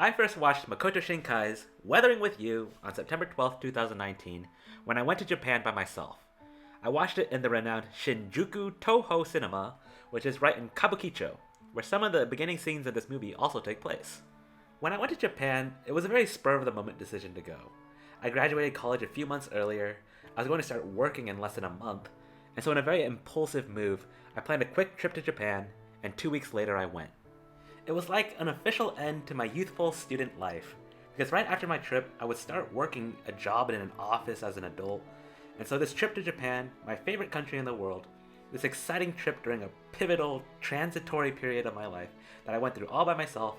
I first watched Makoto Shinkai's Weathering with You on September 12, 2019, when I went to Japan by myself. I watched it in the renowned Shinjuku Toho Cinema, which is right in Kabukicho, where some of the beginning scenes of this movie also take place. When I went to Japan, it was a very spur-of-the-moment decision to go. I graduated college a few months earlier, I was going to start working in less than a month, and so in a very impulsive move, I planned a quick trip to Japan, and 2 weeks later I went. It was like an official end to my youthful student life, because right after my trip, I would start working a job in an office as an adult, and so this trip to Japan, my favorite country in the world, this exciting trip during a pivotal, transitory period of my life that I went through all by myself,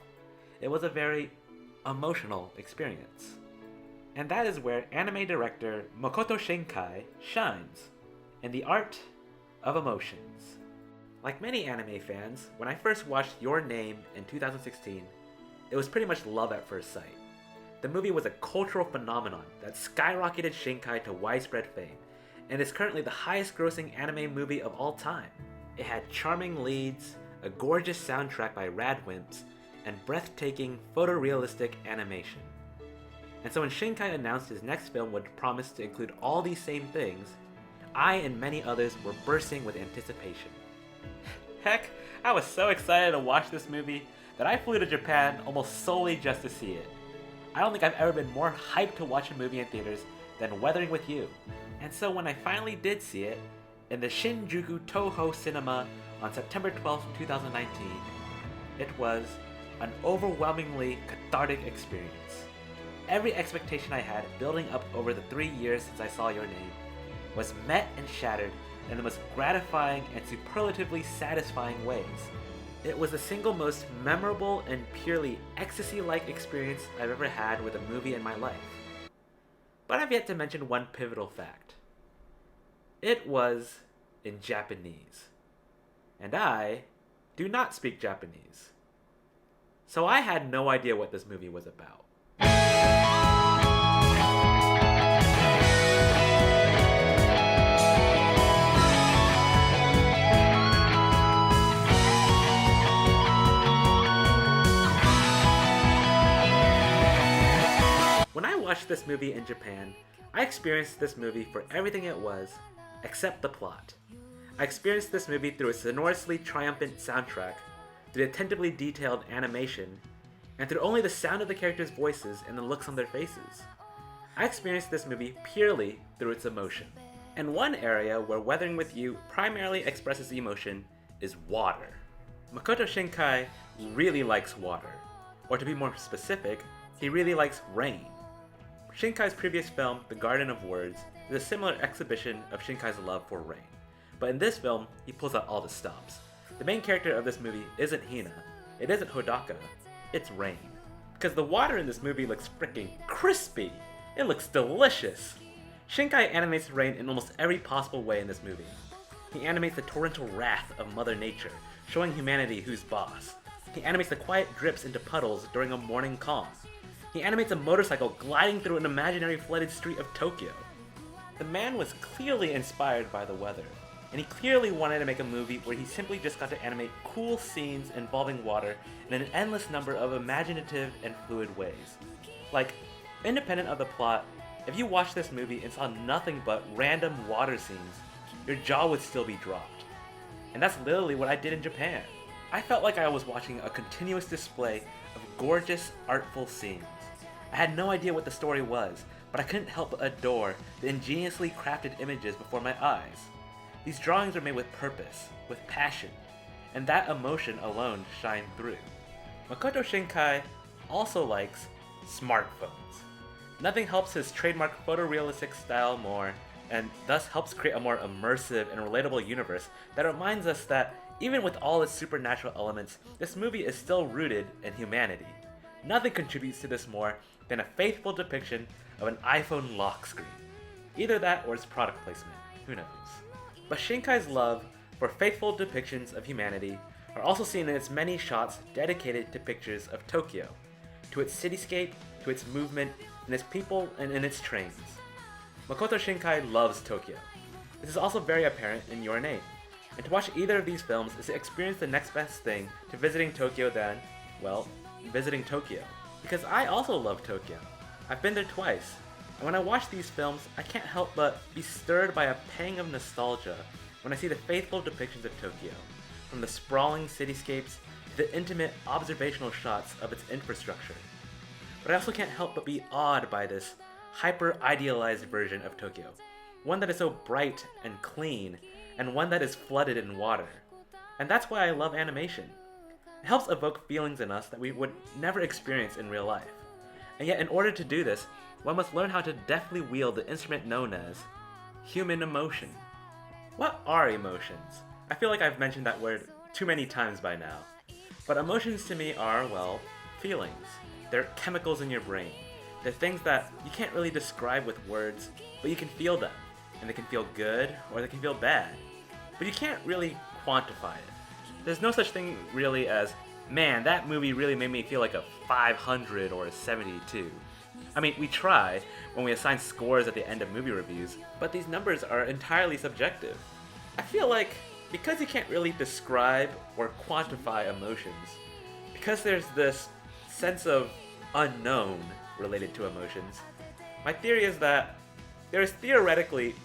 it was a very emotional experience. And that is where anime director Makoto Shinkai shines, in the art of emotions. Like many anime fans, when I first watched Your Name in 2016, it was pretty much love at first sight. The movie was a cultural phenomenon that skyrocketed Shinkai to widespread fame, and is currently the highest grossing anime movie of all time. It had charming leads, a gorgeous soundtrack by Radwimps, and breathtaking photorealistic animation. And so when Shinkai announced his next film would promise to include all these same things, I and many others were bursting with anticipation. Heck, I was so excited to watch this movie that I flew to Japan almost solely just to see it. I don't think I've ever been more hyped to watch a movie in theaters than Weathering with You. And so when I finally did see it, in the Shinjuku Toho Cinema on September 12, 2019, it was an overwhelmingly cathartic experience. Every expectation I had building up over the 3 years since I saw Your Name was met and shattered in the most gratifying and superlatively satisfying ways. It was the single most memorable and purely ecstasy-like experience I've ever had with a movie in my life. But I've yet to mention one pivotal fact. It was in Japanese. And I do not speak Japanese. So I had no idea what this movie was about. When I watched this movie in Japan, I experienced this movie for everything it was, except the plot. I experienced this movie through its sonorously triumphant soundtrack, through the attentively detailed animation, and through only the sound of the characters' voices and the looks on their faces. I experienced this movie purely through its emotion. And one area where Weathering with You primarily expresses emotion is water. Makoto Shinkai really likes water, or to be more specific, he really likes rain. Shinkai's previous film, The Garden of Words, is a similar exhibition of Shinkai's love for rain. But in this film, he pulls out all the stops. The main character of this movie isn't Hina, it isn't Hodaka, it's Rain. Because the water in this movie looks freaking crispy! It looks delicious! Shinkai animates rain in almost every possible way in this movie. He animates the torrential wrath of Mother Nature, showing humanity who's boss. He animates the quiet drips into puddles during a morning calm. He animates a motorcycle gliding through an imaginary flooded street of Tokyo. The man was clearly inspired by the weather, and he clearly wanted to make a movie where he simply just got to animate cool scenes involving water in an endless number of imaginative and fluid ways. Like, independent of the plot, if you watched this movie and saw nothing but random water scenes, your jaw would still be dropped. And that's literally what I did in Japan. I felt like I was watching a continuous display of gorgeous, artful scenes. I had no idea what the story was, but I couldn't help but adore the ingeniously crafted images before my eyes. These drawings are made with purpose, with passion, and that emotion alone shined through. Makoto Shinkai also likes smartphones. Nothing helps his trademark photorealistic style more, and thus helps create a more immersive and relatable universe that reminds us that even with all its supernatural elements, this movie is still rooted in humanity. Nothing contributes to this more than a faithful depiction of an iPhone lock screen. Either that or its product placement, who knows. But Shinkai's love for faithful depictions of humanity are also seen in its many shots dedicated to pictures of Tokyo, to its cityscape, to its movement, and its people and in its trains. Makoto Shinkai loves Tokyo. This is also very apparent in Your Name. And to watch either of these films is to experience the next best thing to visiting Tokyo than, well, visiting Tokyo. Because I also love Tokyo. I've been there twice, and when I watch these films, I can't help but be stirred by a pang of nostalgia when I see the faithful depictions of Tokyo, from the sprawling cityscapes to the intimate observational shots of its infrastructure. But I also can't help but be awed by this hyper-idealized version of Tokyo, one that is so bright and clean, and one that is flooded in water. And that's why I love animation. It helps evoke feelings in us that we would never experience in real life. And yet, in order to do this, one must learn how to deftly wield the instrument known as human emotion. What are emotions? I feel like I've mentioned that word too many times by now. But emotions to me are, well, feelings. They're chemicals in your brain. They're things that you can't really describe with words, but you can feel them. And they can feel good, or they can feel bad. But you can't really quantify it. There's no such thing really as, man, that movie really made me feel like a 500 or a 72. I mean, we try when we assign scores at the end of movie reviews, but these numbers are entirely subjective. I feel like because you can't really describe or quantify emotions, because there's this sense of unknown related to emotions, my theory is that there is theoretically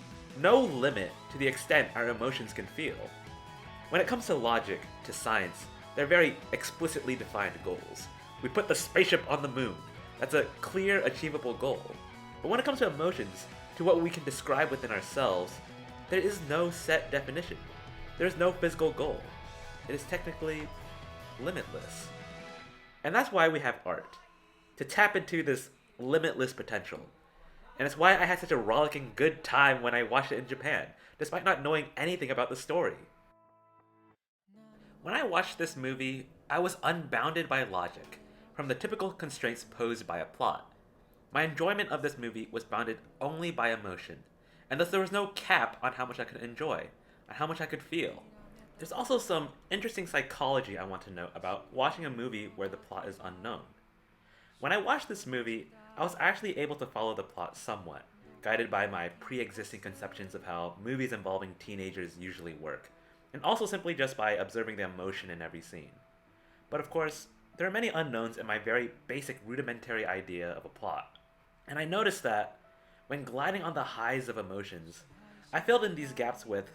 no limit to the extent our emotions can feel. When it comes to logic, to science, they're very explicitly defined goals. We put the spaceship on the moon. That's a clear, achievable goal. But when it comes to emotions, to what we can describe within ourselves, there is no set definition. There is no physical goal. It is technically limitless. And that's why we have art. To tap into this limitless potential. And it's why I had such a rollicking good time when I watched it in Japan, despite not knowing anything about the story. When I watched this movie, I was unbounded by logic, from the typical constraints posed by a plot. My enjoyment of this movie was bounded only by emotion, and thus there was no cap on how much I could enjoy, on how much I could feel. There's also some interesting psychology I want to note about watching a movie where the plot is unknown. When I watched this movie, I was actually able to follow the plot somewhat, guided by my pre-existing conceptions of how movies involving teenagers usually work, and also simply just by observing the emotion in every scene. But of course, there are many unknowns in my very basic rudimentary idea of a plot. And I noticed that, when gliding on the highs of emotions, I filled in these gaps with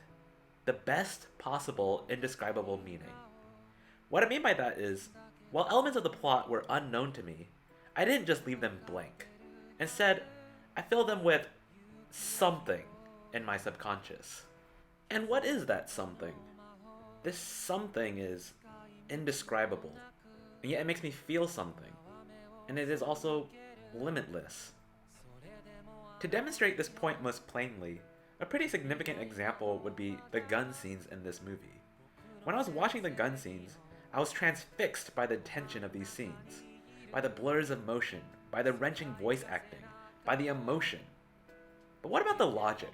the best possible indescribable meaning. What I mean by that is, while elements of the plot were unknown to me, I didn't just leave them blank. Instead, I filled them with something in my subconscious. And what is that something? This something is indescribable, and yet it makes me feel something, and it is also limitless. To demonstrate this point most plainly, a pretty significant example would be the gun scenes in this movie. When I was watching the gun scenes, I was transfixed by the tension of these scenes, by the blurs of motion, by the wrenching voice acting, by the emotion. But what about the logic?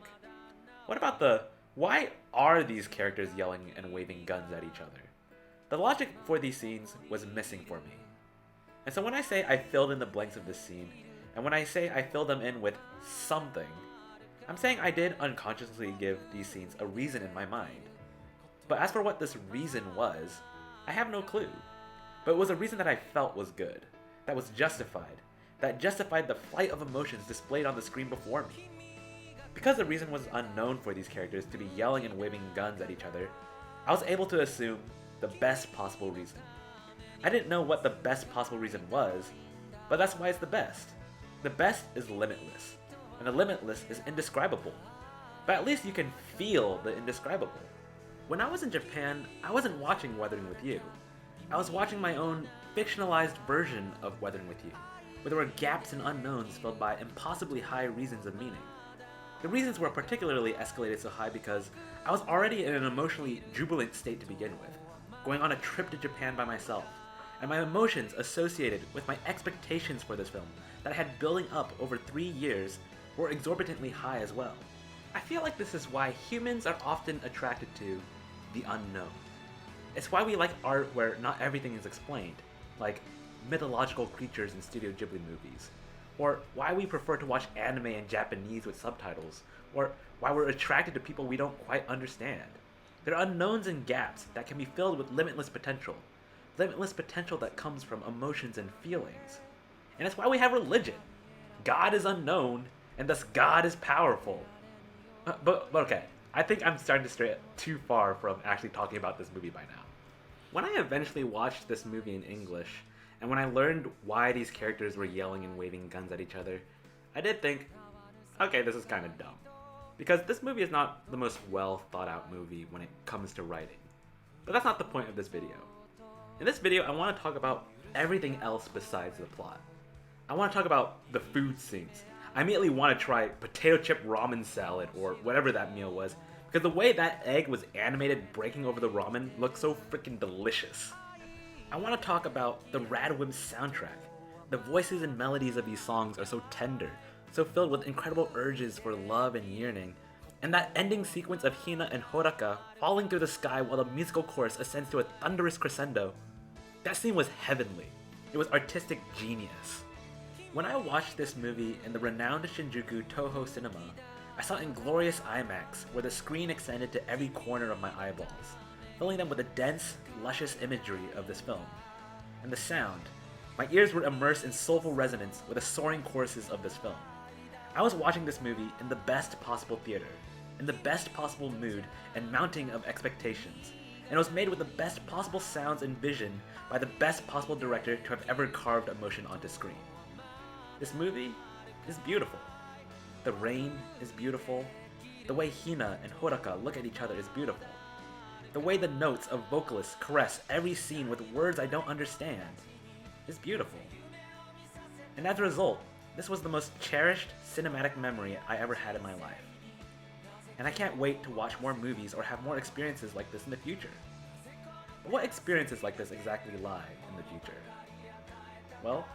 What about the why are these characters yelling and waving guns at each other? The logic for these scenes was missing for me. And so when I say I filled in the blanks of this scene, and when I say I filled them in with something, I'm saying I did unconsciously give these scenes a reason in my mind. But as for what this reason was, I have no clue. But it was a reason that I felt was good, that was justified, that justified the flight of emotions displayed on the screen before me. Because the reason was unknown for these characters to be yelling and waving guns at each other, I was able to assume the best possible reason. I didn't know what the best possible reason was, but that's why it's the best. The best is limitless, and the limitless is indescribable. But at least you can feel the indescribable. When I was in Japan, I wasn't watching Weathering with You. I was watching my own fictionalized version of Weathering with You, where there were gaps and unknowns filled by impossibly high reasons of meaning. The reasons were particularly escalated so high because I was already in an emotionally jubilant state to begin with, going on a trip to Japan by myself, and my emotions associated with my expectations for this film that I had building up over 3 years were exorbitantly high as well. I feel like this is why humans are often attracted to the unknown. It's why we like art where not everything is explained, like mythological creatures in Studio Ghibli movies, or why we prefer to watch anime in Japanese with subtitles, or why we're attracted to people we don't quite understand. There are unknowns and gaps that can be filled with limitless potential that comes from emotions and feelings. And it's why we have religion. God is unknown, and thus God is powerful. But okay, I think I'm starting to stray too far from actually talking about this movie by now. When I eventually watched this movie in English, and when I learned why these characters were yelling and waving guns at each other, I did think, okay, this is kind of dumb. Because this movie is not the most well thought out movie when it comes to writing. But that's not the point of this video. In this video, I want to talk about everything else besides the plot. I want to talk about the food scenes. I immediately want to try potato chip ramen salad or whatever that meal was, because the way that egg was animated breaking over the ramen looked so freaking delicious. I want to talk about the Radwimps soundtrack. The voices and melodies of these songs are so tender, so filled with incredible urges for love and yearning, and that ending sequence of Hina and Horaka falling through the sky while the musical chorus ascends to a thunderous crescendo, that scene was heavenly. It was artistic genius. When I watched this movie in the renowned Shinjuku Toho Cinema, I saw it in glorious IMAX, where the screen extended to every corner of my eyeballs, filling them with the dense, luscious imagery of this film. And the sound. My ears were immersed in soulful resonance with the soaring choruses of this film. I was watching this movie in the best possible theater, in the best possible mood and mounting of expectations, and it was made with the best possible sounds and vision by the best possible director to have ever carved emotion onto screen. This movie is beautiful. The rain is beautiful. The way Hina and Horaka look at each other is beautiful. The way the notes of vocalists caress every scene with words I don't understand is beautiful. And as a result, this was the most cherished cinematic memory I ever had in my life. And I can't wait to watch more movies or have more experiences like this in the future. But what experiences like this exactly lie in the future? Well,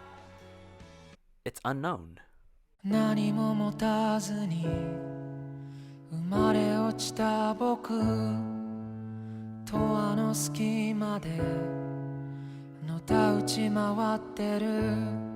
it's unknown. 何も持たずに生まれ落ちた僕とあの隙間でのたうち回ってる